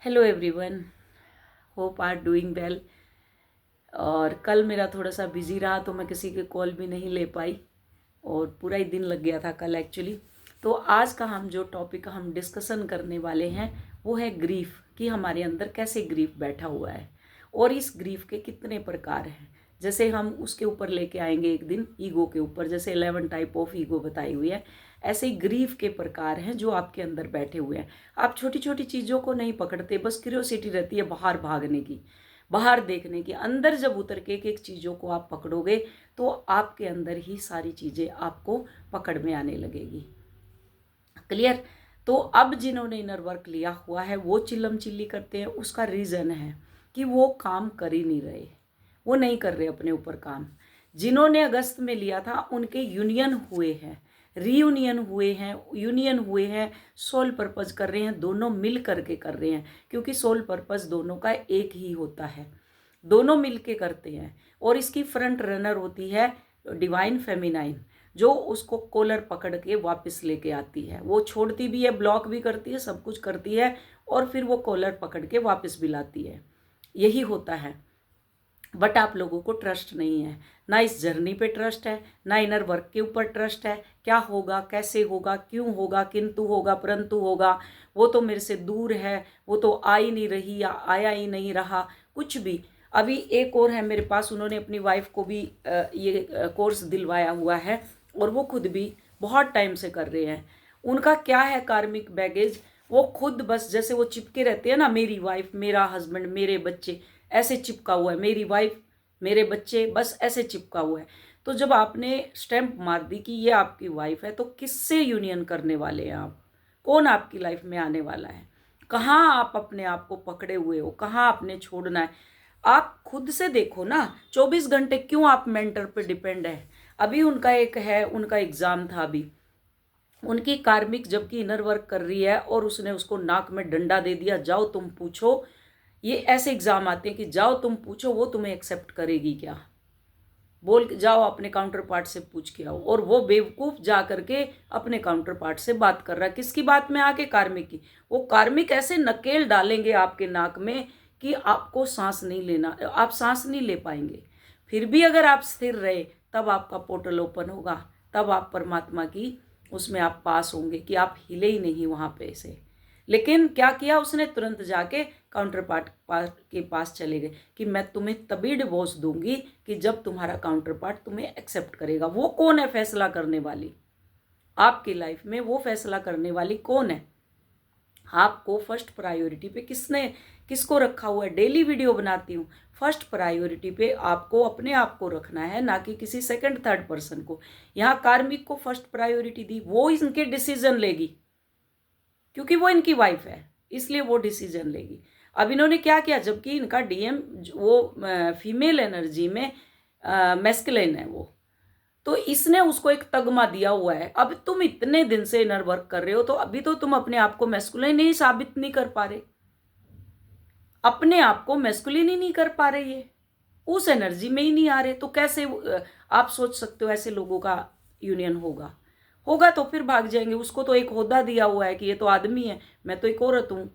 Hello everyone, hope are doing well. और कल मेरा थोड़ा सा बिजी रहा तो मैं किसी के कॉल भी नहीं ले पाई और पूरा ही दिन लग गया था कल एक्चुअली। तो आज का हम जो टॉपिक हम डिस्कशन करने वाले हैं वो है ग्रीफ, कि हमारे अंदर कैसे ग्रीफ बैठा हुआ है और इस ग्रीफ के कितने प्रकार हैं। जैसे हम उसके ऊपर लेके आएंगे एक दिन ईगो के ऊपर, जैसे 11 टाइप ऑफ ईगो बताई हुई है, ऐसे ही ग्रीफ के प्रकार हैं जो आपके अंदर बैठे हुए हैं। आप छोटी छोटी चीज़ों को नहीं पकड़ते, बस क्यूरियोसिटी रहती है बाहर भागने की, बाहर देखने की। अंदर जब उतर के एक एक चीज़ों को आप पकड़ोगे तो आपके अंदर ही सारी चीज़ें आपको पकड़ में आने लगेगी। क्लियर? तो अब जिन्होंने इनर वर्क लिया हुआ है वो चिल्लम चिल्ली करते हैं। उसका रीज़न है कि वो काम कर ही नहीं रहे, वो नहीं कर रहे अपने ऊपर काम। जिन्होंने अगस्त में लिया था उनके यूनियन हुए हैं, रीयूनियन हुए हैं, यूनियन हुए हैं, सोल पर्पज कर रहे हैं, दोनों मिल करके कर रहे हैं, क्योंकि सोल पर्पज दोनों का एक ही होता है, दोनों मिल के करते हैं। और इसकी फ्रंट रनर होती है डिवाइन फेमिनाइन, जो उसको कॉलर पकड़ के वापस लेके आती है। वो छोड़ती भी है, ब्लॉक भी करती है, सब कुछ करती है, और फिर वो कॉलर पकड़ के वापस भी लाती है। यही होता है। बट आप लोगों को ट्रस्ट नहीं है, ना इस जर्नी पे ट्रस्ट है, ना इनर वर्क के ऊपर ट्रस्ट है। क्या होगा, कैसे होगा, क्यों होगा, किंतु होगा, परंतु होगा, वो तो मेरे से दूर है, वो तो आ ही नहीं रही या आया ही नहीं रहा, कुछ भी। अभी एक और है मेरे पास, उन्होंने अपनी वाइफ को भी ये कोर्स दिलवाया हुआ है और वो खुद भी बहुत टाइम से कर रहे हैं। उनका क्या है कार्मिक बैगेज, वो खुद बस जैसे वो चिपके रहते हैं ना, मेरी वाइफ, मेरा हस्बैंड, मेरे बच्चे, ऐसे चिपका हुआ है, मेरी वाइफ, मेरे बच्चे, बस ऐसे चिपका हुआ है। तो जब आपने स्टैंप मार दी कि ये आपकी वाइफ है, तो किससे यूनियन करने वाले हैं आप? कौन आपकी लाइफ में आने वाला है? कहाँ आप अपने आप को पकड़े हुए हो, कहाँ आपने छोड़ना है? आप खुद से देखो ना, 24 घंटे क्यों आप मेंटर पे डिपेंड है? अभी उनका एक है, उनका एग्जाम था अभी, उनकी कार्मिक जबकि इनर वर्क कर रही है और उसने उसको नाक में डंडा दे दिया, जाओ तुम पूछो। ये ऐसे एग्जाम आते हैं कि जाओ तुम पूछो, वो तुम्हें एक्सेप्ट करेगी क्या? बोल के जाओ, अपने काउंटर पार्ट से पूछ के आओ। और वो बेवकूफ जा करके अपने काउंटर पार्ट से बात कर रहा है, किसकी बात में आके? कार्मिक की। वो कार्मिक ऐसे नकेल डालेंगे आपके नाक में कि आपको सांस नहीं लेना, आप सांस नहीं ले पाएंगे। फिर भी अगर आप स्थिर रहे तब आपका पोर्टल ओपन होगा, तब आप परमात्मा की उसमें आप पास होंगे, कि आप हिले ही नहीं वहां पे से। लेकिन क्या किया उसने? तुरंत जाके काउंटर पार्ट के पास चले गए कि मैं तुम्हें तभी डिवोर्स दूंगी कि जब तुम्हारा काउंटर पार्ट तुम्हें एक्सेप्ट करेगा। वो कौन है फैसला करने वाली आपकी लाइफ में? वो फैसला करने वाली कौन है? आपको फर्स्ट प्रायोरिटी पे किसको रखा हुआ है? डेली वीडियो बनाती हूँ, फर्स्ट प्रायोरिटी पे आपको अपने आप को रखना है, ना कि किसी सेकंड थर्ड पर्सन को। यहाँ कार्मिक को फर्स्ट प्रायोरिटी दी, वो इनके डिसीजन लेगी, क्योंकि वो इनकी वाइफ है, इसलिए वो डिसीजन लेगी। अब इन्होंने क्या किया, जबकि इनका डीएम वो फीमेल एनर्जी में मैस्कुलिन है वो, तो इसने उसको एक तगमा दिया हुआ है। अब तुम इतने दिन से इनर वर्क कर रहे हो, तो अभी तो तुम अपने आप को मैस्कुलिन ही साबित नहीं कर पा रहे, अपने आप को मैस्कुलिन ही नहीं कर पा रहे, ये उस एनर्जी में ही नहीं आ रहे, तो कैसे आप सोच सकते हो ऐसे लोगों का यूनियन होगा? होगा तो फिर भाग जाएंगे। उसको तो एक ओहदा दिया हुआ है कि ये तो आदमी है, मैं तो एक औरत हूं,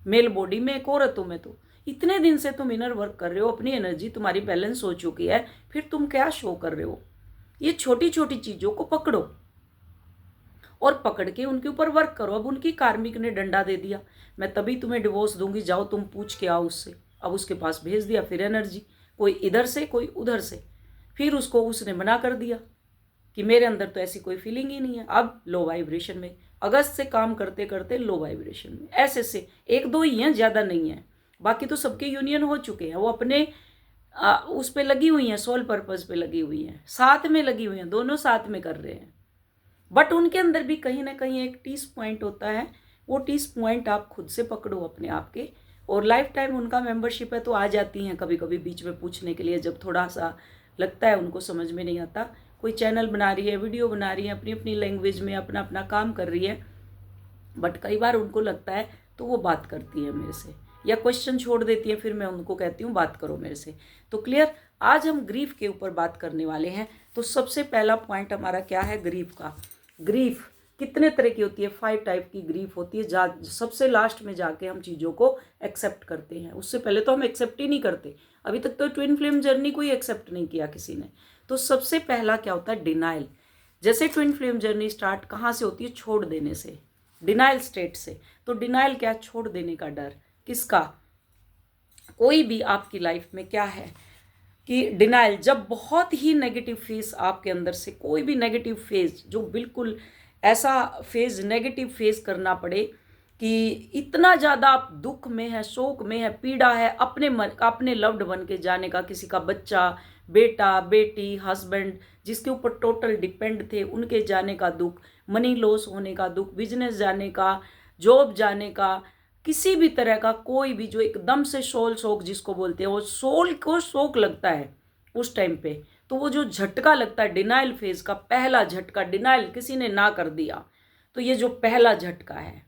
मेल बॉडी में एक औरत हूं मैं तो। इतने दिन से तुम इनर वर्क कर रहे हो, अपनी एनर्जी तुम्हारी बैलेंस हो चुकी है, फिर तुम क्या शो कर रहे हो? ये छोटी छोटी चीजों को पकड़ो और पकड़ के उनके ऊपर वर्क करो। अब उनकी कार्मिक ने डंडा दे दिया, मैं तभी तुम्हें डिवोर्स दूंगी, जाओ तुम पूछ के आओ उससे। अब उसके पास भेज दिया फिर एनर्जी, कोई इधर से कोई उधर से, फिर उसको उसने मना कर दिया कि मेरे अंदर तो ऐसी कोई फीलिंग ही नहीं है। अब लो वाइब्रेशन में, अगस्त से काम करते करते लो वाइब्रेशन में, ऐसे एक दो ही हैं, ज्यादा नहीं है। बाकी तो सबके यूनियन हो चुके हैं, वो अपने उस पे लगी हुई हैं, सोल पर्पज पे लगी हुई हैं, साथ में लगी हुई हैं, दोनों साथ में कर रहे हैं। बट उनके अंदर भी कहीं ना कहीं एक टीस पॉइंट होता है, वो टीस पॉइंट आप खुद से पकड़ो अपने आप के। और लाइफ टाइम उनका मेंबरशिप है, तो आ जाती हैं कभी कभी बीच में पूछने के लिए, जब थोड़ा सा लगता है उनको समझ में नहीं आता। कोई चैनल बना रही है, वीडियो बना रही है, अपनी अपनी लैंग्वेज में अपना अपना काम कर रही है, बट कई बार उनको लगता है तो वो बात करती है मेरे से, या क्वेश्चन छोड़ देती है, फिर मैं उनको कहती हूँ बात करो मेरे से। तो क्लियर? आज हम ग्रीफ के ऊपर बात करने वाले हैं। तो सबसे पहला पॉइंट हमारा क्या है? ग्रीफ का। ग्रीफ कितने तरह की होती है, 5 टाइप की ग्रीफ होती है। सबसे लास्ट में जाके हम चीज़ों को एक्सेप्ट करते हैं, उससे पहले तो हम एक्सेप्ट ही नहीं करते। अभी तक तो ट्विन फ्लेम जर्नी को ही एक्सेप्ट नहीं किया किसी ने। तो सबसे पहला क्या होता है, डिनाइल। जैसे ट्विन फ्लेम जर्नी स्टार्ट कहाँ से होती है, छोड़ देने से, डिनाइल स्टेट से। तो डिनाइल क्या, छोड़ देने का डर। किसका, कोई भी आपकी लाइफ में क्या है कि डिनाइल, जब बहुत ही नेगेटिव फेज आपके अंदर से, कोई भी नेगेटिव फेज, जो बिल्कुल ऐसा फेज, नेगेटिव फेज करना पड़े कि इतना ज़्यादा आप दुख में है, शोक में है, पीड़ा है, अपने लव्ड वन के जाने का, किसी का बच्चा, बेटा, बेटी, हस्बैंड जिसके ऊपर टोटल डिपेंड थे, उनके जाने का दुख, मनी लॉस होने का दुख, बिजनेस जाने का, जॉब जाने का, किसी भी तरह का कोई भी जो एकदम से सोल शोक जिसको बोलते हैं, वो सोल को शोक लगता है उस टाइम पे। तो वो जो झटका लगता है, डिनाइल फेज का पहला झटका, डिनाइल किसी ने ना कर दिया, तो ये जो पहला झटका है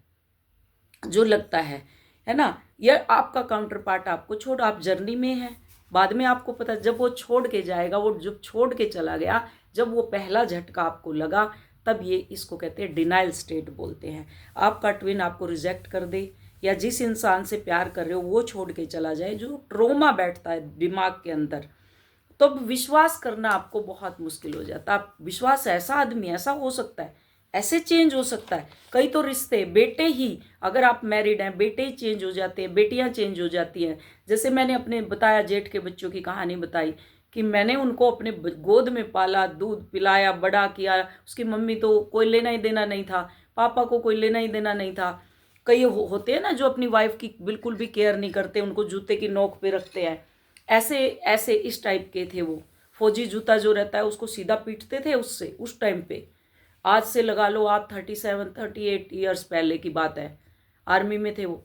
जो लगता है ना, ये आपका काउंटर पार्ट आपको छोड़, आप जर्नी में है, बाद में आपको पता, जब वो छोड़ के जाएगा, वो जब छोड़ के चला गया, जब वो पहला झटका आपको लगा, तब ये इसको कहते हैं डिनाइल स्टेट बोलते हैं। आपका ट्विन आपको रिजेक्ट कर दे, या जिस इंसान से प्यार कर रहे हो वो छोड़ के चला जाए, जो ट्रोमा बैठता है दिमाग के अंदर, तो अब विश्वास करना आपको बहुत मुश्किल हो जाता है। आप विश्वास, ऐसा आदमी ऐसा हो सकता है, ऐसे चेंज हो सकता है। कई तो रिश्ते, बेटे ही, अगर आप मैरिड हैं, बेटे ही चेंज हो जाते हैं, बेटियां चेंज हो जाती हैं। जैसे मैंने अपने बताया जेठ के बच्चों की कहानी बताई कि मैंने उनको अपने गोद में पाला, दूध पिलाया, बड़ा किया। उसकी मम्मी तो कोई लेना ही देना नहीं था, पापा को कोई लेना ही देना नहीं था। कई होते हैं ना जो अपनी वाइफ की बिल्कुल भी केयर नहीं करते, उनको जूते की नोक पे रखते हैं, ऐसे ऐसे इस टाइप के थे वो। फौजी जूता जो रहता है उसको सीधा पीटते थे उससे, उस टाइम पे। आज से लगा लो आप 37-38 ईयर्स पहले की बात है, आर्मी में थे वो।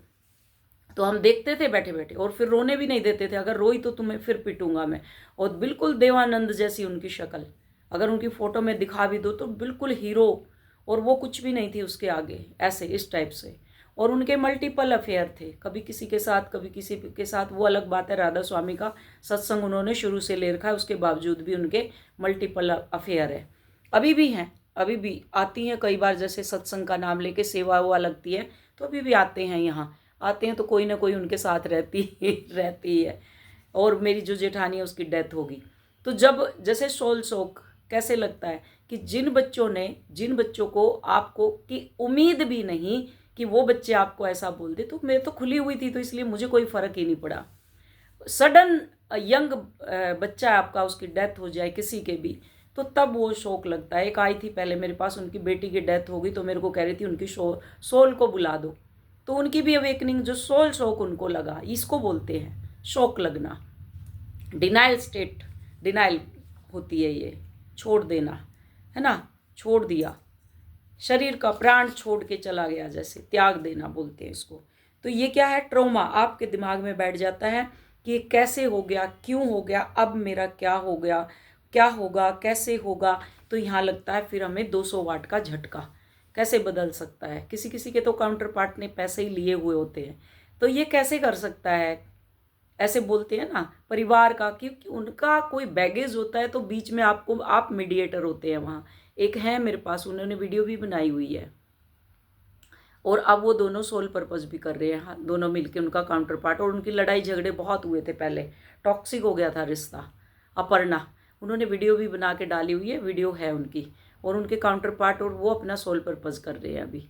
तो हम देखते थे बैठे बैठे, और फिर रोने भी नहीं देते थे, अगर रोई तो तुम्हें फिर पीटूंगा मैं। और बिल्कुल देवानंद जैसी उनकी शक्ल, अगर उनकी फोटो में दिखा भी दो तो बिल्कुल हीरो, और वो कुछ भी नहीं थी उसके आगे, ऐसे इस टाइप से। और उनके मल्टीपल अफेयर थे, कभी किसी के साथ कभी किसी के साथ, वो अलग बात है। राधा स्वामी का सत्संग उन्होंने शुरू से ले रखा है, उसके बावजूद भी उनके मल्टीपल अफेयर है, अभी भी हैं, अभी भी आती हैं कई बार। जैसे सत्संग का नाम लेके सेवा हुआ लगती है तो अभी भी आते हैं, यहाँ आते हैं तो कोई ना कोई उनके साथ रहती है। और मेरी जो जेठानी है उसकी डेथ होगी। तो जब जैसे सोल शोक कैसे लगता है कि जिन बच्चों को आपको की उम्मीद भी नहीं कि वो बच्चे आपको ऐसा बोल दे, तो मैं तो खुली हुई थी तो इसलिए मुझे कोई फर्क ही नहीं पड़ा। सडन यंग बच्चा आपका, उसकी डेथ हो जाए किसी के भी, तो तब वो शौक लगता है। एक आई थी पहले मेरे पास, उनकी बेटी की डेथ हो गई, तो मेरे को कह रही थी उनकी सोल को बुला दो। तो उनकी भी अवेकनिंग, जो सोल शौक उनको लगा, इसको बोलते हैं शौक लगना। डिनाइल स्टेट, डिनाइल होती है ये, छोड़ देना, है ना, छोड़ दिया, शरीर का प्राण छोड़ के चला गया, जैसे त्याग देना बोलते हैं इसको। तो ये क्या है, ट्रॉमा आपके दिमाग में बैठ जाता है कि ये कैसे हो गया, क्यों हो गया, अब मेरा क्या हो गया, क्या होगा, कैसे होगा। तो यहाँ लगता है फिर हमें 200 वाट का झटका, कैसे बदल सकता है। किसी किसी के तो काउंटर पार्ट ने पैसे ही लिए हुए होते हैं, तो ये कैसे कर सकता है, ऐसे बोलते हैं ना परिवार का, क्योंकि उनका कोई बैगेज होता है, तो बीच में आपको, आप मीडिएटर होते हैं वहाँ। एक है मेरे पास, उन्होंने वीडियो भी बनाई हुई है, और अब वो दोनों सोल पर्पस भी कर रहे हैं, हाँ, दोनों मिलके, उनका काउंटर पार्ट। और उनकी लड़ाई झगड़े बहुत हुए थे पहले, टॉक्सिक हो गया था रिश्ता। अपर्णा, उन्होंने वीडियो भी बना के डाली हुई है, वीडियो है उनकी, और उनके काउंटर पार्ट, और वो अपना सोल पर्पस कर रहे हैं अभी।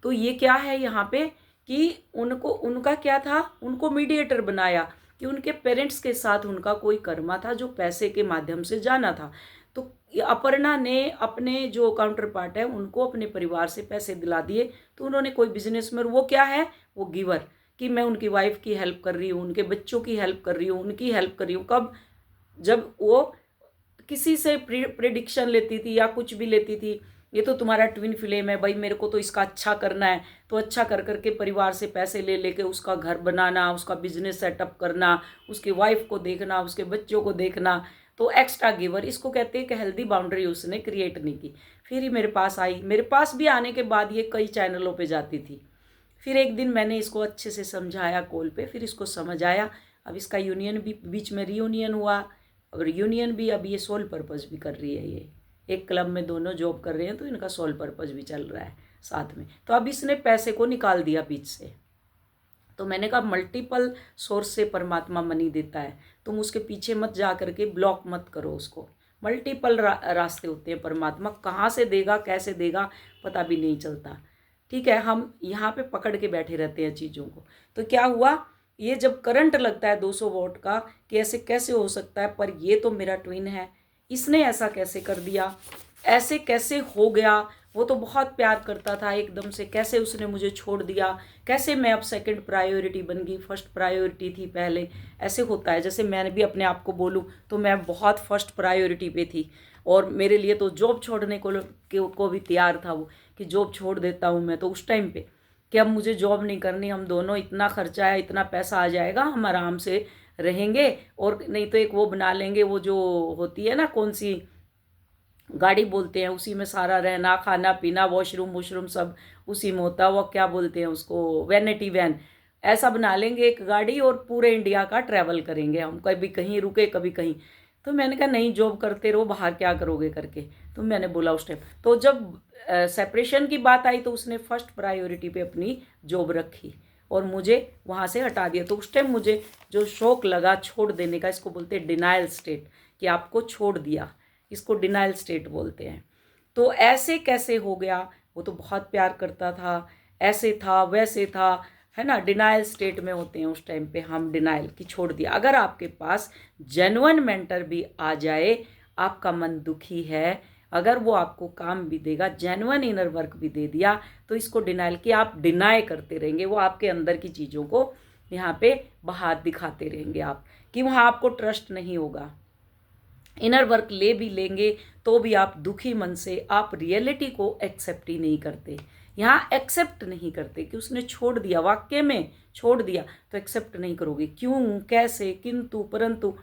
तो ये क्या है यहाँ पे कि उनको, उनका क्या था, उनको मीडिएटर बनाया कि उनके पेरेंट्स के साथ उनका कोई कर्मा था जो पैसे के माध्यम से जाना था। तो अपर्णा ने अपने जो काउंटर पार्ट है उनको अपने परिवार से पैसे दिला दिए। तो उन्होंने कोई बिजनेस में, वो क्या है, वो गिवर, कि मैं उनकी वाइफ की हेल्प कर रही हूँ, उनके बच्चों की हेल्प कर रही हूँ, उनकी हेल्प कर रही हूँ। कब, जब वो किसी से प्रिडिक्शन लेती थी या कुछ भी लेती थी, ये तो तुम्हारा ट्विन फ्लेम है भाई, मेरे को तो इसका अच्छा करना है, तो अच्छा कर करके परिवार से पैसे ले लेके उसका घर बनाना, उसका बिजनेस सेटअप करना, उसकी वाइफ को देखना, उसके बच्चों को देखना। तो एक्स्ट्रा गिवर, इसको कहते हैं कि हेल्दी बाउंड्री उसने क्रिएट नहीं की। फिर ही मेरे पास आई, मेरे पास भी आने के बाद ये कई चैनलों पे जाती थी। फिर एक दिन मैंने इसको अच्छे से समझाया कॉल पे, फिर इसको समझ आया। अब इसका यूनियन भी, बीच में रीयूनियन हुआ, और यूनियन भी, अब ये सोल पर्पस भी कर रही है। ये एक क्लब में दोनों जॉब कर रहे हैं, तो इनका सोल पर्पस भी चल रहा है। साथ में। तो अब इसने पैसे को निकाल दिया बीच से। तो मैंने कहा मल्टीपल सोर्स से परमात्मा मनी देता है, तुम उसके पीछे मत जा करके ब्लॉक मत करो उसको। मल्टीपल रास्ते होते हैं, परमात्मा कहाँ से देगा कैसे देगा पता भी नहीं चलता। ठीक है, हम यहाँ पे पकड़ के बैठे रहते हैं चीज़ों को। तो क्या हुआ, ये जब करंट लगता है 200 वोल्ट का कि ऐसे कैसे हो सकता है, पर ये तो मेरा ट्विन है, इसने ऐसा कैसे कर दिया, ऐसे कैसे हो गया, वो तो बहुत प्यार करता था, एकदम से कैसे उसने मुझे छोड़ दिया, कैसे मैं अब सेकंड प्रायोरिटी बन गई, फर्स्ट प्रायोरिटी थी पहले। ऐसे होता है, जैसे मैंने भी अपने आप को बोलूँ तो मैं बहुत फर्स्ट प्रायोरिटी पे थी, और मेरे लिए तो जॉब छोड़ने को भी तैयार था वो, कि जॉब छोड़ देता हूँ मैं तो उस टाइम पे, कि अब मुझे जॉब नहीं करनी, हम दोनों, इतना खर्चा है, इतना पैसा आ जाएगा, हम आराम से रहेंगे, और नहीं तो एक वो बना लेंगे, वो जो होती है ना, कौन सी गाड़ी बोलते हैं, उसी में सारा रहना खाना पीना वॉशरूम वॉशरूम सब उसी में होता है, वो क्या बोलते हैं उसको, वैनिटी वैन, ऐसा बना लेंगे एक गाड़ी और पूरे इंडिया का ट्रैवल करेंगे हम, कभी कहीं रुके कभी कहीं। तो मैंने कहा नहीं, जॉब करते रहो, बाहर क्या करोगे करके। तो मैंने बोला उस टाइम, तो जब सेपरेशन की बात आई तो उसने फर्स्ट प्रायोरिटी पे अपनी जॉब रखी और मुझे वहाँ से हटा दिया। तो उस टाइम मुझे जो शौक लगा छोड़ देने का, इसको बोलते हैं डिनायल स्टेट, कि आपको छोड़ दिया, इसको डिनायल स्टेट बोलते हैं। तो ऐसे कैसे हो गया, वो तो बहुत प्यार करता था, ऐसे था वैसे था, है ना, डिनायल स्टेट में होते हैं उस टाइम पे हम, डिनायल की छोड़ दिया। अगर आपके पास जेन्युइन मेंटर भी आ जाए, आपका मन दुखी है, अगर वो आपको काम भी देगा, जेन्युइन इनर वर्क भी दे दिया, तो इसको डिनायल की आप डिनाई करते रहेंगे, वो आपके अंदर की चीज़ों को यहाँ पे बाहर दिखाते रहेंगे आप, कि वहाँ आपको ट्रस्ट नहीं होगा। इनर वर्क ले भी लेंगे तो भी आप दुखी मन से, आप रियलिटी को एक्सेप्ट ही नहीं करते, यहाँ एक्सेप्ट नहीं करते कि उसने छोड़ दिया, वाक्य में छोड़ दिया, तो एक्सेप्ट नहीं करोगे, क्यों कैसे किंतु परंतु।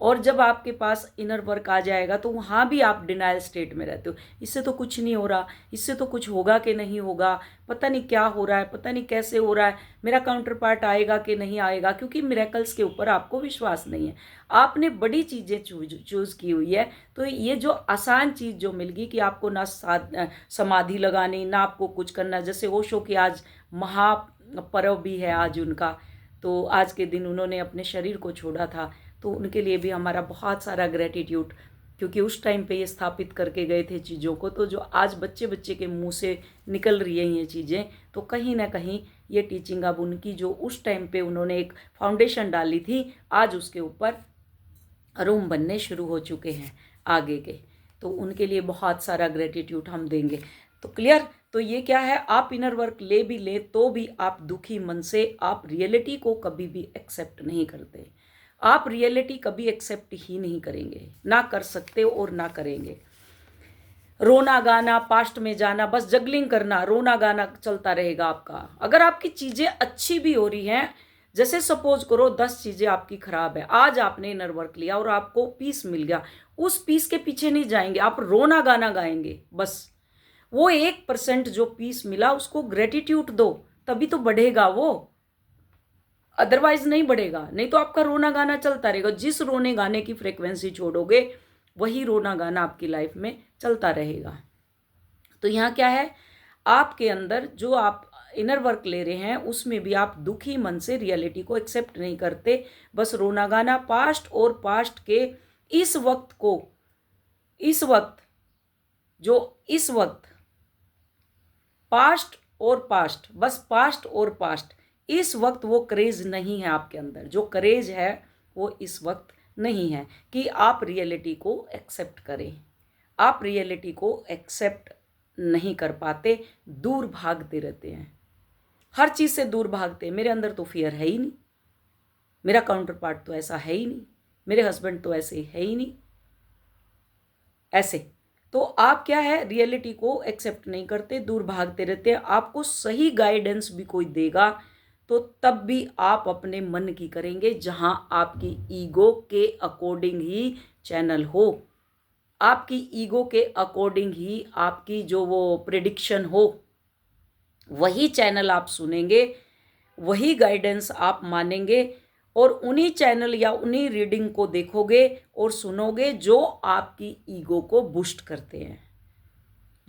और जब आपके पास इनर वर्क आ जाएगा तो वहाँ भी आप डिनायल स्टेट में रहते हो, इससे तो कुछ नहीं हो रहा, इससे तो कुछ होगा कि नहीं होगा, पता नहीं क्या हो रहा है, पता नहीं कैसे हो रहा है, मेरा काउंटर पार्ट आएगा कि नहीं आएगा, क्योंकि मिरेकल्स के ऊपर आपको विश्वास नहीं है, आपने बड़ी चीज़ें चूज़ की हुई है। तो ये जो आसान चीज़ जो मिल गई कि आपको ना समाधि लगानी, ना आपको कुछ करना, जैसे ओशो की आज महापर्व भी है आज उनका, तो आज के दिन उन्होंने अपने शरीर को छोड़ा था, तो उनके लिए भी हमारा बहुत सारा ग्रेटिट्यूड, क्योंकि उस टाइम पे ये स्थापित करके गए थे चीज़ों को। तो जो आज बच्चे बच्चे के मुंह से निकल रही हैं ये चीज़ें, तो कहीं ना कहीं ये टीचिंग अब उनकी, जो उस टाइम पे उन्होंने एक फाउंडेशन डाली थी, आज उसके ऊपर रूम बनने शुरू हो चुके हैं आगे के, तो उनके लिए बहुत सारा ग्रेटिट्यूड हम देंगे। तो क्लियर, तो ये क्या है, आप इनर वर्क ले भी ले तो भी आप दुखी मन से, आप रियलिटी को कभी भी एक्सेप्ट नहीं करते, आप रियलिटी कभी एक्सेप्ट ही नहीं करेंगे, ना कर सकते और ना करेंगे। रोना गाना, पास्ट में जाना, बस जगलिंग करना, रोना गाना चलता रहेगा आपका। अगर आपकी चीज़ें अच्छी भी हो रही हैं, जैसे सपोज करो 10 चीज़ें आपकी खराब है, आज आपने इनर वर्क लिया और आपको पीस मिल गया, उस पीस के पीछे नहीं जाएंगे, आप रोना गाना गाएंगे, बस वो 1% जो पीस मिला उसको ग्रेटिट्यूड दो, तभी तो बढ़ेगा वो, अदरवाइज नहीं बढ़ेगा, नहीं तो आपका रोना गाना चलता रहेगा। जिस रोने गाने की फ्रिक्वेंसी छोड़ोगे वही रोना गाना आपकी लाइफ में चलता रहेगा। तो यहाँ क्या है, आपके अंदर जो आप इनर वर्क ले रहे हैं उसमें भी आप दुखी मन से रियलिटी को एक्सेप्ट नहीं करते, बस रोना गाना, पास्ट और पास्ट के इस वक्त को, इस वक्त जो इस वक्त, पास्ट और पास्ट, बस पास्ट और पास्ट, इस वक्त वो क्रेज नहीं है आपके अंदर, जो क्रेज है वो इस वक्त नहीं है कि आप रियलिटी को एक्सेप्ट करें। आप रियलिटी को एक्सेप्ट नहीं कर पाते, दूर भागते रहते हैं, हर चीज़ से दूर भागते हैं। मेरे अंदर तो फियर है ही नहीं, मेरा काउंटर पार्ट तो ऐसा है ही नहीं, मेरे हस्बैंड तो ऐसे है ही नहीं, ऐसे। तो आप क्या है, रियलिटी को एक्सेप्ट नहीं करते, दूर भागते रहते हैं। आपको सही गाइडेंस भी कोई देगा तो तब भी आप अपने मन की करेंगे, जहां आपकी ईगो के अकॉर्डिंग ही चैनल हो, आपकी ईगो के अकॉर्डिंग ही आपकी जो वो प्रेडिक्शन हो, वही चैनल आप सुनेंगे, वही गाइडेंस आप मानेंगे, और उन्हीं चैनल या उन्हीं रीडिंग को देखोगे और सुनोगे जो आपकी ईगो को बूस्ट करते हैं,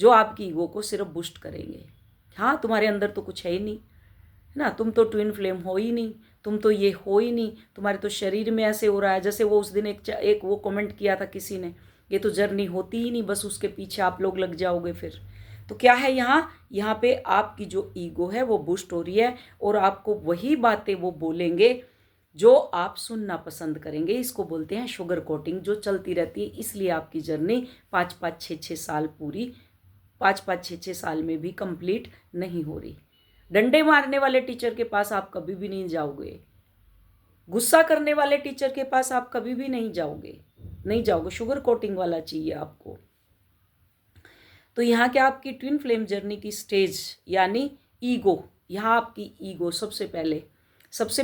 जो आपकी ईगो को सिर्फ बूस्ट करेंगे। हाँ, तुम्हारे अंदर तो कुछ है ही नहीं, है ना, तुम तो ट्विन फ्लेम हो ही नहीं, तुम तो ये हो ही नहीं, तुम्हारे तो शरीर में ऐसे हो रहा है। जैसे वो उस दिन एक वो कमेंट किया था किसी ने, ये तो जर्नी होती ही नहीं, बस उसके पीछे आप लोग लग जाओगे फिर। तो क्या है यहाँ पे आपकी जो ईगो है वो बूस्ट हो रही है, और आपको वही बातें वो बोलेंगे जो आप सुनना पसंद करेंगे। इसको बोलते हैं शुगर कोटिंग, जो चलती रहती है। इसलिए आपकी जर्नी 5-5, 6-6 साल पूरी 5-5, 6-6 साल में भी कंप्लीट नहीं हो रही। डंडे मारने वाले टीचर के पास आप कभी भी नहीं जाओगे, गुस्सा करने वाले टीचर के पास आप कभी भी नहीं जाओगे। शुगर कोटिंग वाला चाहिए आपको। तो यहाँ क्या आपकी ट्विन फ्लेम जर्नी की स्टेज यानी ईगो, यहाँ आपकी ईगो सबसे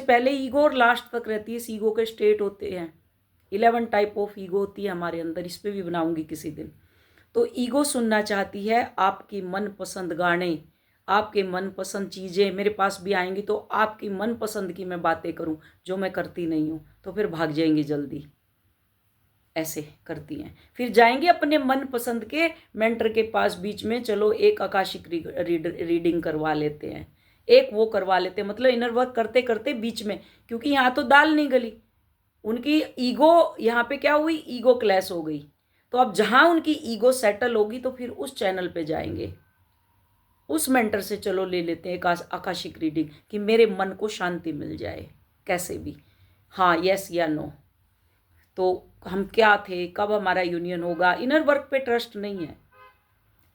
पहले ईगो और लास्ट तक रहती है। इस ईगो के स्टेट होते हैं 11 टाइप ऑफ ईगो होती है हमारे अंदर, इस पर भी बनाऊंगी किसी दिन। तो ईगो सुनना चाहती है आपकी मनपसंद गाने, आपके मनपसंद चीज़ें मेरे पास भी आएंगी, तो आपकी मनपसंद की मैं बातें करूं जो मैं करती नहीं हूं, तो फिर भाग जाएंगी जल्दी, ऐसे करती हैं। फिर जाएंगे अपने मनपसंद के मेंटर के पास, बीच में चलो एक आकाशिक रीडिंग करवा लेते हैं, एक वो करवा लेते हैं, मतलब इनर वर्क करते करते बीच में, क्योंकि यहाँ तो दाल नहीं गली, उनकी ईगो यहाँ पे क्या हुई, ईगो क्लैश हो गई। तो अब जहाँ उनकी ईगो सेटल होगी तो फिर उस चैनल पे जाएंगे, उस मेंटर से चलो ले लेते हैं आकाशिक रीडिंग कि मेरे मन को शांति मिल जाए कैसे भी, हाँ यस या नो, तो हम क्या थे, कब हमारा यूनियन होगा। इनर वर्क पे ट्रस्ट नहीं है,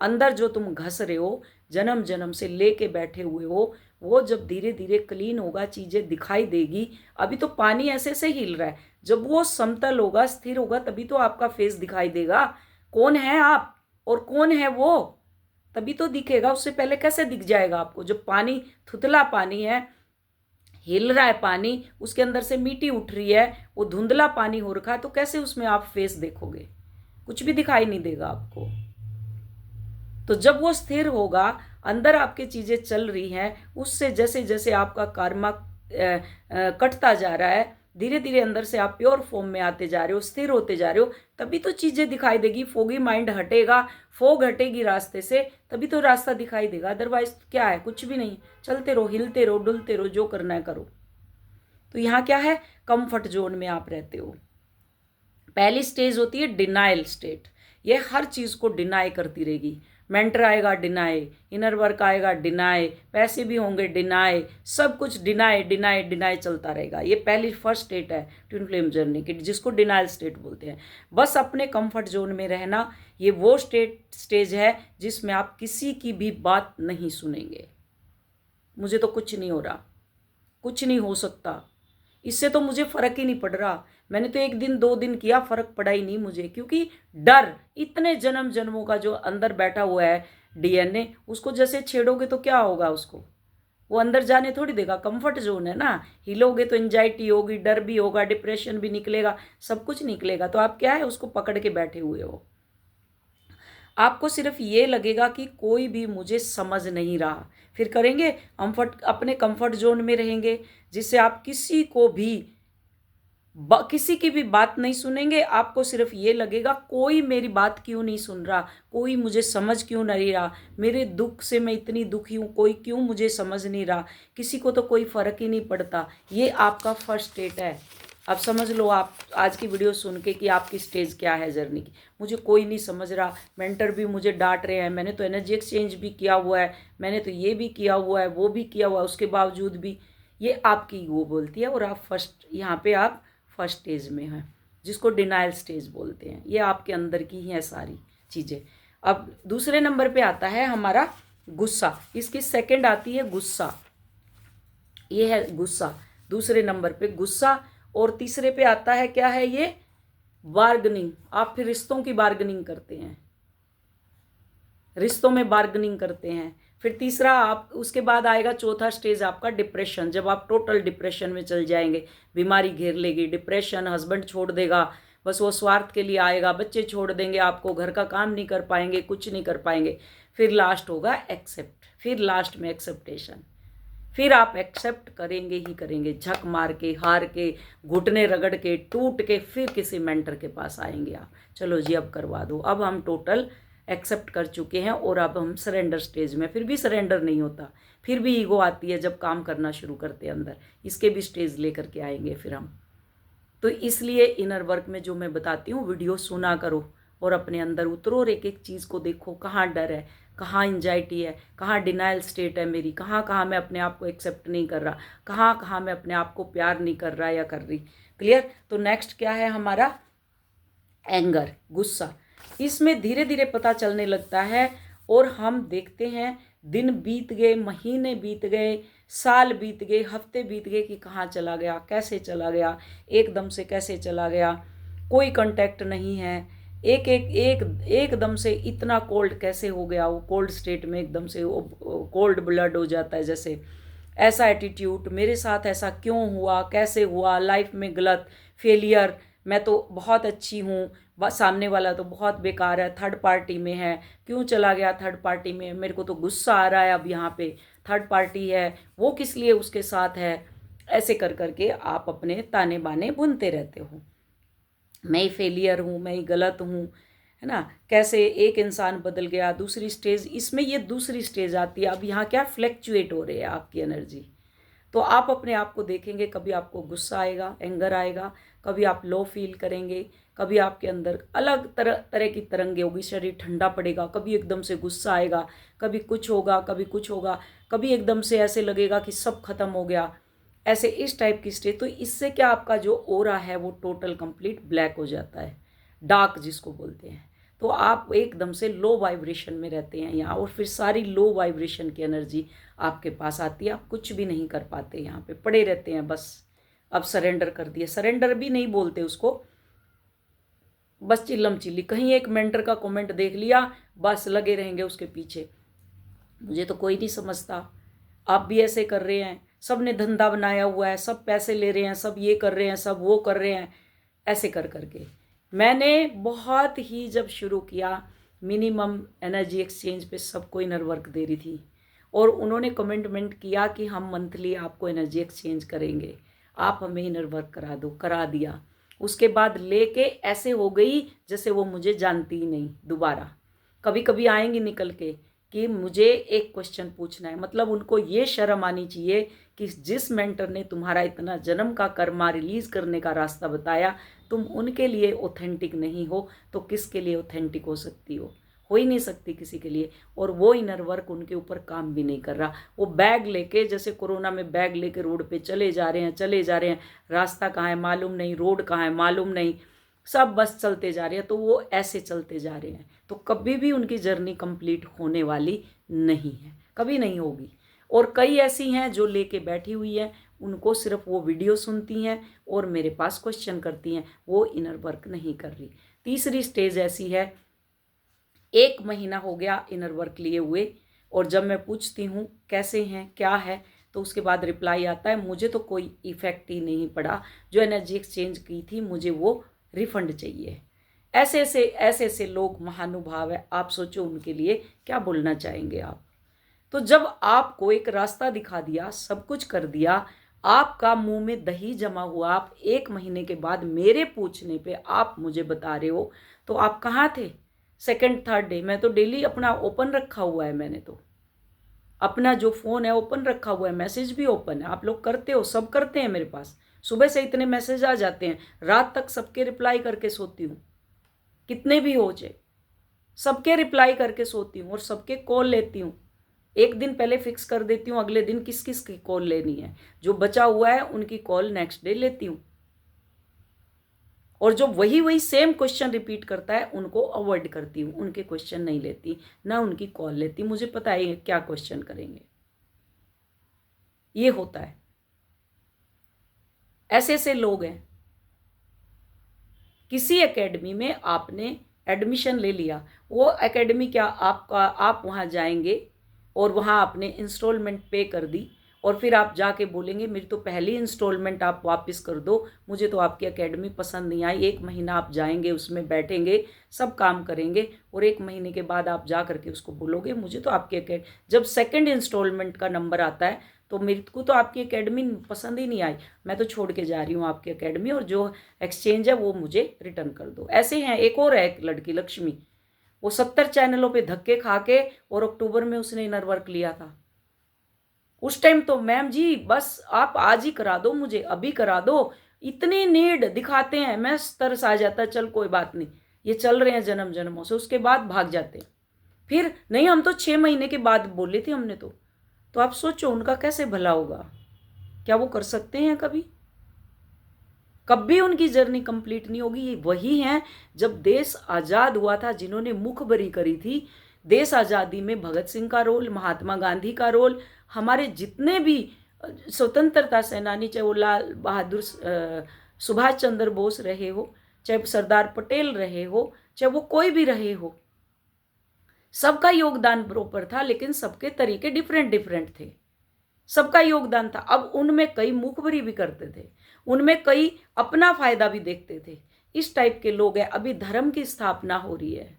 अंदर जो तुम घस रहे हो जन्म जन्म से लेके बैठे हुए हो, वो जब धीरे धीरे क्लीन होगा, चीज़ें दिखाई देगी। अभी तो पानी ऐसे से हिल रहा है, जब वो समतल होगा, स्थिर होगा, तभी तो आपका फेस दिखाई देगा, कौन है आप और कौन है वो, तभी तो दिखेगा। उससे पहले कैसे दिख जाएगा आपको? जब पानी थुतला पानी है, हिल रहा है पानी, उसके अंदर से मिट्टी उठ रही है, वो धुंधला पानी हो रखा है, तो कैसे उसमें आप फेस देखोगे? कुछ भी दिखाई नहीं देगा आपको। तो जब वो स्थिर होगा, अंदर आपके चीजें चल रही हैं, उससे जैसे जैसे आपका कर्मा कटता जा रहा है, धीरे धीरे अंदर से आप प्योर फॉर्म में आते जा रहे हो, स्थिर होते जा रहे हो, तभी तो चीजें दिखाई देगी। फोगी माइंड हटेगा, फोग हटेगी रास्ते से, तभी तो रास्ता दिखाई देगा। अदरवाइज क्या है? कुछ भी नहीं। चलते रहो, हिलते रहो, डुलते रहो, जो करना है करो। तो यहाँ क्या है, कंफर्ट जोन में आप रहते हो। पहली स्टेज होती है डिनाइल स्टेट, ये हर चीज को डिनाई करती रहेगी। मेंटर आएगा डिनाई, इनर वर्क आएगा डिनाई, पैसे भी होंगे डिनाई, सब कुछ डिनाई डिनाई डिनाई चलता रहेगा। ये पहली फर्स्ट स्टेट है ट्विन फ्लेम जर्नी की, जिसको डिनाइल स्टेट बोलते हैं। बस अपने कंफर्ट जोन में रहना, ये वो स्टेज है जिसमें आप किसी की भी बात नहीं सुनेंगे। मुझे तो कुछ नहीं हो रहा, कुछ नहीं हो सकता, इससे तो मुझे फर्क ही नहीं पड़ रहा। मैंने तो 1 दिन 2 दिन किया, फर्क पड़ा ही नहीं मुझे, क्योंकि डर इतने जन्म जन्मों का जो अंदर बैठा हुआ है डीएनए, उसको जैसे छेड़ोगे तो क्या होगा? उसको वो अंदर जाने थोड़ी देगा। कंफर्ट जोन है ना, हिलोगे तो एंजाइटी होगी, डर भी होगा, डिप्रेशन भी निकलेगा, सब कुछ निकलेगा। तो आप क्या है, उसको पकड़ के बैठे हुए हो। आपको सिर्फ ये लगेगा कि कोई भी मुझे समझ नहीं रहा, फिर करेंगे अपने कंफर्ट जोन में रहेंगे, जिससे आप किसी की भी बात नहीं सुनेंगे। आपको सिर्फ ये लगेगा कोई मेरी बात क्यों नहीं सुन रहा, कोई मुझे समझ क्यों नहीं रहा, मेरे दुख से मैं इतनी दुखी हूँ, कोई क्यों मुझे समझ नहीं रहा, किसी को तो कोई फर्क ही नहीं पड़ता। ये आपका फर्स्ट स्टेट है। अब समझ लो आप आज की वीडियो सुन के कि आपकी स्टेज क्या है जर्नी की। मुझे कोई नहीं समझ रहा, मेंटर भी मुझे डांट रहे हैं, मैंने तो एनर्जी एक्सचेंज भी किया हुआ है, मैंने तो ये भी किया हुआ है, वो भी किया हुआ है, उसके बावजूद भी, ये आपकी ईगो बोलती है। और आप यहाँ पे आप फर्स्ट स्टेज में हैं, जिसको डिनाइल स्टेज बोलते हैं। ये आपके अंदर की ही है सारी चीज़ें। अब दूसरे नंबर पे आता है हमारा गुस्सा, इसकी सेकंड आती है गुस्सा, ये है गुस्सा दूसरे नंबर पे, गुस्सा। और तीसरे पे आता है क्या है, ये बार्गनिंग। आप फिर रिश्तों की बार्गनिंग करते हैं, रिश्तों में बार्गनिंग करते हैं। फिर तीसरा आप, उसके बाद आएगा चौथा स्टेज आपका डिप्रेशन, जब आप टोटल डिप्रेशन में चल जाएंगे, बीमारी घेर लेगी, डिप्रेशन, हस्बैंड छोड़ देगा, बस वो स्वार्थ के लिए आएगा, बच्चे छोड़ देंगे आपको, घर का काम नहीं कर पाएंगे, कुछ नहीं कर पाएंगे। फिर लास्ट होगा एक्सेप्ट, फिर लास्ट में एक्सेप्टेशन, फिर आप एक्सेप्ट करेंगे ही करेंगे, झक मार के, हार के, घुटने रगड़ के, टूट के, फिर किसी मेंटर के पास आएंगे आप, चलो जी अब करवा दो, अब हम टोटल एक्सेप्ट कर चुके हैं और अब हम सरेंडर स्टेज में। फिर भी सरेंडर नहीं होता, फिर भी ईगो आती है जब काम करना शुरू करते हैं अंदर। इसके भी स्टेज लेकर के आएंगे फिर हम। तो इसलिए इनर वर्क में जो मैं बताती हूँ, वीडियो सुना करो और अपने अंदर उतरो और एक एक चीज़ को देखो, कहाँ डर है, कहाँ एंजाइटी है, कहाँ डिनाइल स्टेट है मेरी, कहाँ कहाँ मैं अपने आप को एक्सेप्ट नहीं कर रहा, कहाँ कहाँ मैं अपने आप को प्यार नहीं कर रहा या कर रही। क्लियर। तो नेक्स्ट क्या है हमारा, एंगर, गुस्सा। इसमें धीरे धीरे पता चलने लगता है और हम देखते हैं दिन बीत गए, महीने बीत गए, साल बीत गए, हफ्ते बीत गए कि कहाँ चला गया, कैसे चला गया, एकदम से कैसे चला गया, कोई कांटेक्ट नहीं है, एक एक एक एकदम से इतना कोल्ड कैसे हो गया, वो कोल्ड स्टेट में एकदम से वो कोल्ड ब्लड हो जाता है जैसे। ऐसा एटीट्यूड, मेरे साथ ऐसा क्यों हुआ, कैसे हुआ, लाइफ में गलत, फेलियर, मैं तो बहुत अच्छी हूँ, सामने वाला तो बहुत बेकार है, थर्ड पार्टी में है, क्यों चला गया थर्ड पार्टी में, मेरे को तो गुस्सा आ रहा है अब यहाँ पे, थर्ड पार्टी है, वो किस लिए उसके साथ है। ऐसे कर करके आप अपने ताने बाने बुनते रहते हो, मैं ही फेलियर हूँ, मैं ही गलत हूँ, है ना। कैसे एक इंसान बदल गया, दूसरी स्टेज, इसमें ये दूसरी स्टेज आती है। अब यहाँ क्या फ्लैक्चुएट हो रही है आपकी एनर्जी। तो आप अपने आप को देखेंगे, कभी आपको गुस्सा आएगा, एंगर आएगा, कभी आप लो फील करेंगे, कभी आपके अंदर अलग तरह तरह की तरंगे होगी, शरीर ठंडा पड़ेगा, कभी एकदम से गुस्सा आएगा, कभी कुछ होगा, कभी कुछ होगा, कभी एकदम से ऐसे लगेगा कि सब खत्म हो गया, ऐसे इस टाइप की स्टेज। तो इससे क्या, आपका जो ओरा है वो टोटल कंप्लीट ब्लैक हो जाता है, डार्क जिसको बोलते हैं। तो आप एकदम से लो वाइब्रेशन में रहते हैं यहाँ, और फिर सारी लो वाइब्रेशन की एनर्जी आपके पास आती है, आप कुछ भी नहीं कर पाते, यहाँ पे पड़े रहते हैं बस। अब सरेंडर कर दिया, सरेंडर भी नहीं बोलते उसको, बस चिल्लम चिल्ली, कहीं एक मेंटर का कमेंट देख लिया, बस लगे रहेंगे उसके पीछे, मुझे तो कोई नहीं समझता, आप भी ऐसे कर रहे हैं, सब ने धंधा बनाया हुआ है, सब पैसे ले रहे हैं, सब ये कर रहे हैं, सब वो कर रहे हैं, ऐसे कर करके। मैंने बहुत ही जब शुरू किया, मिनिमम एनर्जी एक्सचेंज पे सबको इनर वर्क दे रही थी, और उन्होंने कमिटमेंट किया कि हम मंथली आपको एनर्जी एक्सचेंज करेंगे, आप हमें इनर वर्क करा दो, करा दिया। उसके बाद लेके ऐसे हो गई जैसे वो मुझे जानती ही नहीं दोबारा। कभी कभी आएंगी निकल के कि मुझे एक क्वेश्चन पूछना है, मतलब उनको ये शर्म आनी चाहिए कि जिस मेंटर ने तुम्हारा इतना जन्म का कर्मा रिलीज करने का रास्ता बताया, तुम उनके लिए ऑथेंटिक नहीं हो, तो किसके लिए ऑथेंटिक हो सकती हो ही नहीं सकती किसी के लिए। और वो इनर वर्क उनके ऊपर काम भी नहीं कर रहा। वो बैग लेके, जैसे कोरोना में बैग लेके रोड पे चले जा रहे हैं, चले जा रहे हैं, रास्ता कहाँ है मालूम नहीं, रोड कहाँ है मालूम नहीं, सब बस चलते जा रहे हैं। तो वो ऐसे चलते जा रहे हैं, तो कभी भी उनकी जर्नी कंप्लीट होने वाली नहीं है, कभी नहीं होगी। और कई ऐसी हैं जो लेके बैठी हुई हैं, उनको सिर्फ वो वीडियो सुनती हैं और मेरे पास क्वेश्चन करती हैं, वो इनर वर्क नहीं कर रही। तीसरी स्टेज ऐसी है, 1 महीना हो गया इनर वर्क लिए हुए, और जब मैं पूछती हूँ कैसे हैं, क्या है, तो उसके बाद रिप्लाई आता है, मुझे तो कोई इफेक्ट ही नहीं पड़ा, जो एनर्जी एक्सचेंज की थी मुझे वो रिफंड चाहिए। ऐसे ऐसे लोग महानुभाव है, आप सोचो उनके लिए क्या बोलना चाहेंगे आप। तो जब आपको एक रास्ता दिखा दिया, सब कुछ कर दिया, आपका मुंह में दही जमा हुआ, आप 1 महीने के बाद मेरे पूछने पे आप मुझे बता रहे हो, तो आप कहाँ थे सेकंड थर्ड डे। मैं तो डेली अपना ओपन रखा हुआ है, मैंने तो अपना जो फ़ोन है ओपन रखा हुआ है, मैसेज भी ओपन है, आप लोग करते हो, सब करते हैं मेरे पास, सुबह से इतने मैसेज आ जाते हैं, रात तक सबके रिप्लाई करके सोती हूँ, कितने भी हो जाए सबके रिप्लाई करके सोती हूँ, और सबके कॉल लेती हूँ। एक दिन पहले फिक्स कर देती हूँ अगले दिन किस किस की कॉल लेनी है, जो बचा हुआ है उनकी कॉल नेक्स्ट डे लेती हूँ, और जो वही सेम क्वेश्चन रिपीट करता है उनको अवॉइड करती हूँ, उनके क्वेश्चन नहीं लेती, ना उनकी कॉल लेती, मुझे पता है क्या क्वेश्चन करेंगे। ये होता है, ऐसे ऐसे लोग हैं। किसी एकेडमी में आपने एडमिशन ले लिया, वो एकेडमी क्या, आपका आप वहाँ जाएंगे और वहाँ आपने इंस्टॉलमेंट पे कर दी, और फिर आप जाके बोलेंगे मेरी तो पहली इंस्टॉलमेंट आप वापस कर दो, मुझे तो आपकी एकेडमी पसंद नहीं आई। 1 महीना आप जाएंगे, उसमें बैठेंगे, सब काम करेंगे, और 1 महीने के बाद आप जा करके उसको बोलोगे मुझे तो आपकी एकेडमी, जब सेकंड इंस्टॉलमेंट का नंबर आता है तो मेरे को तो आपकी एकेडमी पसंद ही नहीं आई, मैं तो छोड़ के जा रही हूँ आपकी एकेडमी, और जो एक्सचेंज है वो मुझे रिटर्न कर दो। ऐसे हैं। एक और है, एक लड़की लक्ष्मी, वो 70 चैनलों पे धक्के खा के और अक्टूबर में उसने इनर वर्क लिया था। उस टाइम तो मैम जी बस आप आज ही करा दो, मुझे अभी करा दो, इतनी नीड दिखाते हैं, मैं तरस आ जाता, चल कोई बात नहीं, ये चल रहे हैं जन्म जन्मों से, उसके बाद भाग जाते हैं। फिर नहीं, हम तो 6 महीने के बाद बोले थे हमने तो आप सोचो उनका कैसे भला होगा, क्या वो कर सकते हैं कभी? कभी उनकी जर्नी कंप्लीट नहीं होगी। ये वही हैं जब देश आज़ाद हुआ था जिन्होंने मुखबरी करी थी। देश आज़ादी में भगत सिंह का रोल, महात्मा गांधी का रोल, हमारे जितने भी स्वतंत्रता सेनानी, चाहे वो लाल बहादुर सुभाष चंद्र बोस रहे हो, चाहे सरदार पटेल रहे हो, चाहे वो कोई भी रहे हो, सबका योगदान बराबर था, लेकिन सबके तरीके डिफरेंट डिफरेंट थे, सबका योगदान था। अब उनमें कई मुखबरी भी करते थे, उनमें कई अपना फायदा भी देखते थे, इस टाइप के लोग हैं। अभी धर्म की स्थापना हो रही है,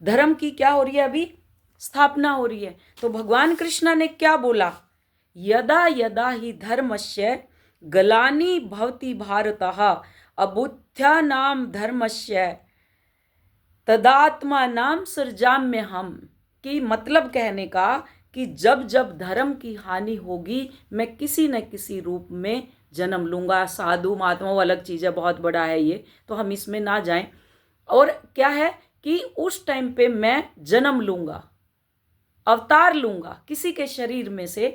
धर्म की क्या हो रही है? अभी स्थापना हो रही है। तो भगवान कृष्ण ने क्या बोला? यदा यदा ही धर्मस्य गलानी भवति भारतः अबुद्ध्या नाम धर्मस्य तदात्मा नाम सृजाम्य हम। कि मतलब कहने का कि जब जब धर्म की हानि होगी मैं किसी न किसी रूप में जन्म लूंगा। साधु महात्मा वो अलग चीज़ है, बहुत बड़ा है ये, तो हम इसमें ना जाएं। और क्या है कि उस टाइम पे मैं जन्म लूंगा, अवतार लूंगा, किसी के शरीर में से,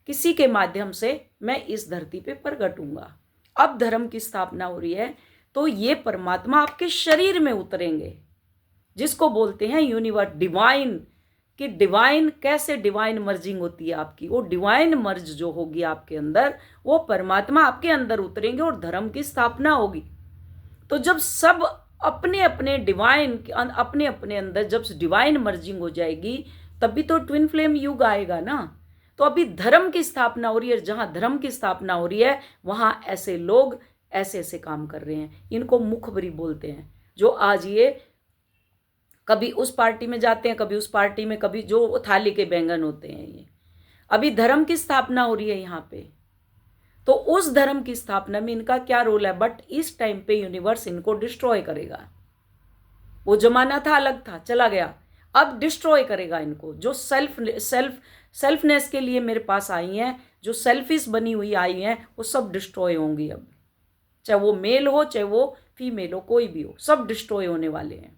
किसी के माध्यम से मैं इस धरती पे प्रकट हूंगा। अब धर्म की स्थापना हो रही है, तो ये परमात्मा आपके शरीर में उतरेंगे, जिसको बोलते हैं यूनिवर्स, डिवाइन। कि डिवाइन कैसे डिवाइन मर्जिंग होती है आपकी, वो डिवाइन मर्ज जो होगी आपके अंदर, वो परमात्मा आपके अंदर उतरेंगे और धर्म की स्थापना होगी। तो जब सब अपने अपने डिवाइन, अपने अपने अंदर जब डिवाइन मर्जिंग हो जाएगी, तभी तो ट्विन फ्लेम युग आएगा ना। तो अभी धर्म की स्थापना हो रही है, जहां धर्म की स्थापना हो रही है वहां ऐसे लोग ऐसे ऐसे काम कर रहे हैं, इनको मुखबरी बोलते हैं। जो आज ये कभी उस पार्टी में जाते हैं, कभी उस पार्टी में, कभी जो थाली के बैंगन होते हैं, ये अभी धर्म की स्थापना हो रही है यहाँ पे। तो उस धर्म की स्थापना में इनका क्या रोल है? बट इस टाइम पे यूनिवर्स इनको डिस्ट्रॉय करेगा। वो जमाना था अलग था, चला गया, अब डिस्ट्रॉय करेगा इनको। जो सेल्फनेस के लिए मेरे पास आई हैं, जो सेल्फिश बनी हुई आई हैं, वो सब डिस्ट्रॉय होंगी अब। चाहे वो मेल हो, चाहे वो फीमेल हो, कोई भी हो, सब डिस्ट्रॉय होने वाले हैं।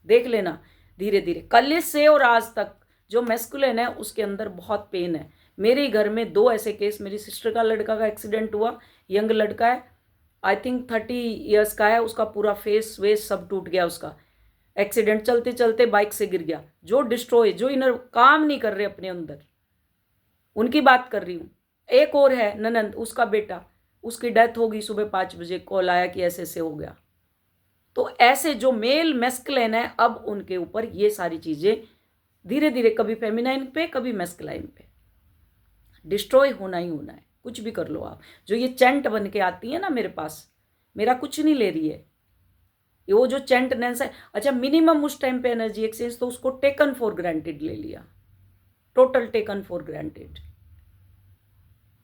देख लेना धीरे धीरे, कल से और आज तक जो मैस्कुलिन है उसके अंदर बहुत पेन है। मेरे घर में 2 ऐसे केस, मेरी सिस्टर का लड़का का एक्सीडेंट हुआ, यंग लड़का है, आई थिंक 30 ईयर्स का है, उसका पूरा फेस वेस सब टूट गया, उसका एक्सीडेंट, चलते चलते बाइक से गिर गया। जो डिस्ट्रॉय, जो इनर काम नहीं कर रहे अपने अंदर, उनकी बात कर रही हूँ। एक और है ननंद, उसका बेटा, उसकी डेथ होगी, सुबह 5 बजे कॉल आया कि ऐसे ऐसे हो गया। तो ऐसे जो मेल मैस्कुलाइन है, अब उनके ऊपर ये सारी चीजें धीरे धीरे, कभी फेमिनाइन पे कभी मैस्कुलाइन पे, डिस्ट्रॉय होना ही होना है। कुछ भी कर लो आप। जो ये चैंट बन के आती है ना मेरे पास, मेरा कुछ नहीं ले रही है, ये वो जो चैंटनेस है। अच्छा, मिनिमम उस टाइम पे एनर्जी एक्सचेंज, तो उसको टेकन फॉर ग्रांटेड ले लिया, टोटल टेकन फॉर ग्रांटेड।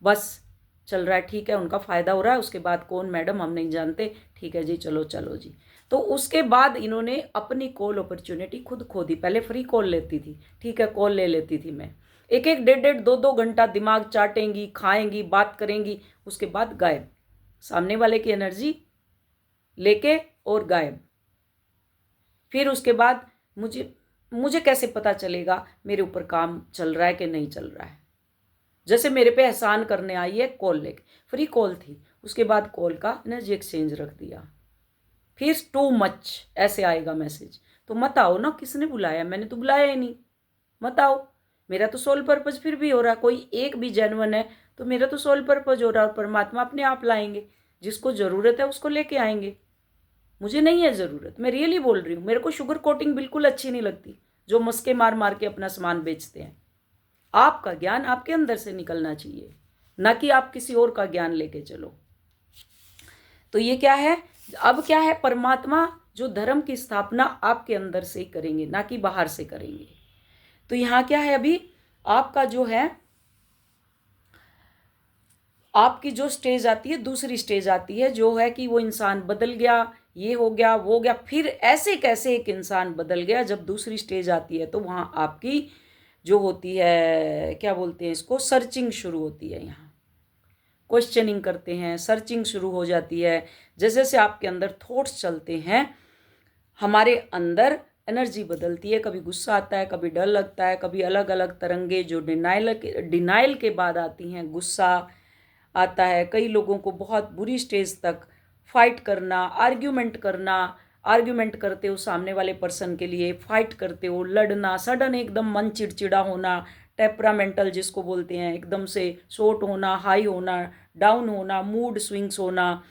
बस चल रहा है, ठीक है, उनका फायदा हो रहा है। उसके बाद कौन मैडम हम नहीं जानते, ठीक है जी, चलो चलो जी। तो उसके बाद इन्होंने अपनी कॉल अपॉर्चुनिटी खुद खो दी। पहले फ्री कॉल लेती थी, ठीक है, कॉल ले लेती थी मैं, 1-1, 1.5-1.5, 2-2 घंटा दिमाग चाटेंगी, खाएंगी, बात करेंगी, उसके बाद गायब, सामने वाले की एनर्जी लेके और गायब। फिर उसके बाद मुझे कैसे पता चलेगा मेरे ऊपर काम चल रहा है कि नहीं चल रहा है? जैसे मेरे पे एहसान करने आई है, कॉल लेके, फ्री कॉल थी, उसके बाद कॉल का एनर्जी एक्सचेंज रख दिया, फिर टू मच ऐसे आएगा मैसेज। तो मत आओ ना, किसने बुलाया? मैंने तो बुलाया ही नहीं, मत आओ। मेरा तो सोल पर्पज फिर भी हो रहा, कोई एक भी जेन्युइन है तो मेरा तो सोल पर्पज हो रहा, और परमात्मा अपने आप लाएंगे, जिसको ज़रूरत है उसको लेके आएंगे। मुझे नहीं है ज़रूरत, मैं रियली बोल रही हूँ। मेरे को शुगर कोटिंग बिल्कुल अच्छी नहीं लगती, जो मस्के मार मार के अपना सामान बेचते हैं। आपका ज्ञान आपके अंदर से निकलना चाहिए, ना कि आप किसी और का ज्ञान लेके चलो। तो ये क्या है, अब क्या है, परमात्मा जो धर्म की स्थापना आपके अंदर से ही करेंगे, ना कि बाहर से करेंगे। तो यहाँ क्या है, अभी आपका जो है, आपकी जो स्टेज आती है, दूसरी स्टेज आती है, जो है कि वो इंसान बदल गया, ये हो गया, वो हो गया, फिर ऐसे कैसे एक इंसान बदल गया। जब दूसरी स्टेज आती है तो वहाँ आपकी जो होती है, क्या बोलते हैं इसको, सर्चिंग शुरू होती है। यहाँ क्वेश्चनिंग करते हैं, सर्चिंग शुरू हो जाती है। जैसे जैसे आपके अंदर थॉट्स चलते हैं, हमारे अंदर एनर्जी बदलती है। कभी गुस्सा आता है, कभी डर लगता है, कभी अलग अलग तरंगे जो डिनाइल के बाद आती हैं। गुस्सा आता है, कई लोगों को बहुत बुरी स्टेज तक फाइट करना, आर्ग्यूमेंट करते हो सामने वाले पर्सन के लिए, फाइट करते हो, लड़ना, सडन एकदम मन चिड़चिड़ा होना, टेम्परामेंटल जिसको बोलते हैं, एकदम से शॉर्ट होना, हाई होना, डाउन होना, मूड स्विंग्स होना।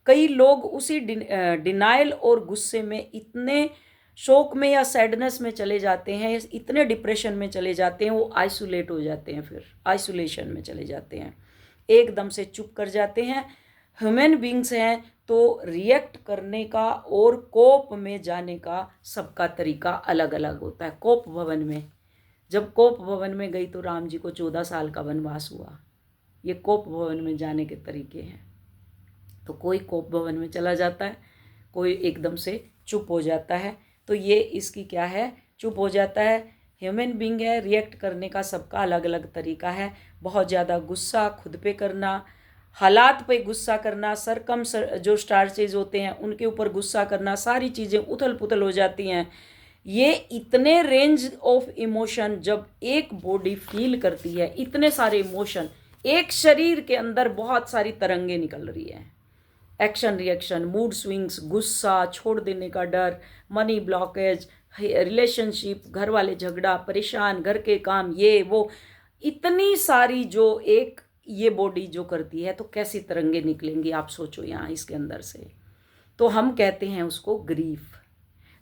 कई लोग उसी डिनाइल और गुस्से में इतने शोक में या सैडनेस में चले जाते हैं, इतने डिप्रेशन में चले जाते हैं, वो आइसोलेट हो जाते हैं, फिर आइसोलेशन में चले जाते हैं, एकदम से चुप कर जाते हैं। ह्यूमन बींग्स हैं तो रिएक्ट करने का और कोप में जाने का सबका तरीका अलग अलग होता है। कोप भवन में, जब कोप भवन में गई तो राम जी को 14 साल का वनवास हुआ। ये कोप भवन में जाने के तरीके हैं। तो कोई कोप भवन में चला जाता है, कोई एकदम से चुप हो जाता है। तो ये इसकी क्या है, चुप हो जाता है। ह्यूमन बींग है, रिएक्ट करने का सबका अलग अलग तरीका है। बहुत ज़्यादा गुस्सा खुद पे करना, हालात पे गुस्सा करना, जो स्टार्चेज होते हैं उनके ऊपर गुस्सा करना, सारी चीज़ें उथल पुथल हो जाती हैं। ये इतने रेंज ऑफ इमोशन जब एक बॉडी फील करती है, इतने सारे इमोशन, एक शरीर के अंदर बहुत सारी तरंगे निकल रही है। एक्शन रिएक्शन, मूड स्विंग्स, गुस्सा, छोड़ देने का डर, मनी ब्लॉकेज, रिलेशनशिप, घर वाले झगड़ा, परेशान, घर के काम, ये वो, इतनी सारी जो एक ये बॉडी जो करती है, तो कैसी तरंगे निकलेंगी आप सोचो यहाँ इसके अंदर से। तो हम कहते हैं उसको ग्रीफ।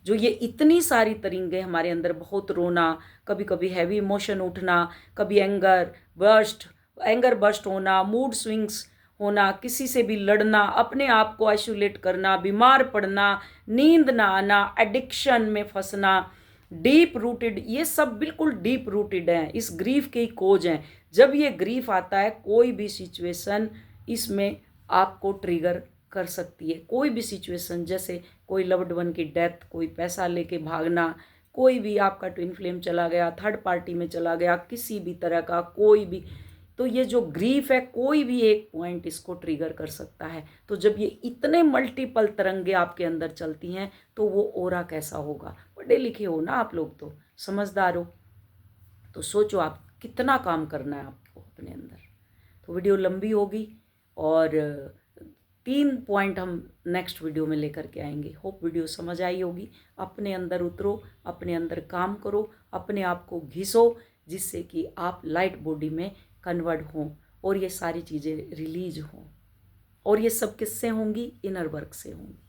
जो ये इतनी सारी तरंगे हमारे अंदर, बहुत रोना, कभी कभी हैवी इमोशन उठना, कभी एंगर बर्स्ट होना, मूड स्विंग्स होना, किसी से भी लड़ना, अपने आप को आइसोलेट करना, बीमार पड़ना, नींद ना आना, एडिक्शन में फंसना, डीप रूटेड, ये सब बिल्कुल डीप रूटेड हैं, इस ग्रीफ के ही कोज हैं। जब ये ग्रीफ आता है, कोई भी सिचुएशन इसमें आपको ट्रिगर कर सकती है। कोई भी सिचुएशन, जैसे कोई लव्ड वन की डेथ, कोई पैसा लेके भागना, कोई भी आपका ट्विन फ्लेम चला गया, थर्ड पार्टी में चला गया, किसी भी तरह का कोई भी, तो ये जो ग्रीफ है, कोई भी एक पॉइंट इसको ट्रिगर कर सकता है। तो जब ये इतने मल्टीपल तरंगे आपके अंदर चलती हैं, तो वो ओरा कैसा होगा। पढ़े लिखे हो ना आप लोग, तो समझदार हो, तो सोचो आप कितना काम करना है आपको अपने अंदर। तो वीडियो लंबी होगी और 3 पॉइंट हम नेक्स्ट वीडियो में लेकर के आएंगे। होप वीडियो समझ आई होगी। अपने अंदर उतरो, अपने अंदर काम करो, अपने आप को घिसो, जिससे कि आप लाइट बॉडी में कन्वर्ट हों और ये सारी चीज़ें रिलीज हों। और ये सब किससे होंगी, इनर वर्क से होंगी।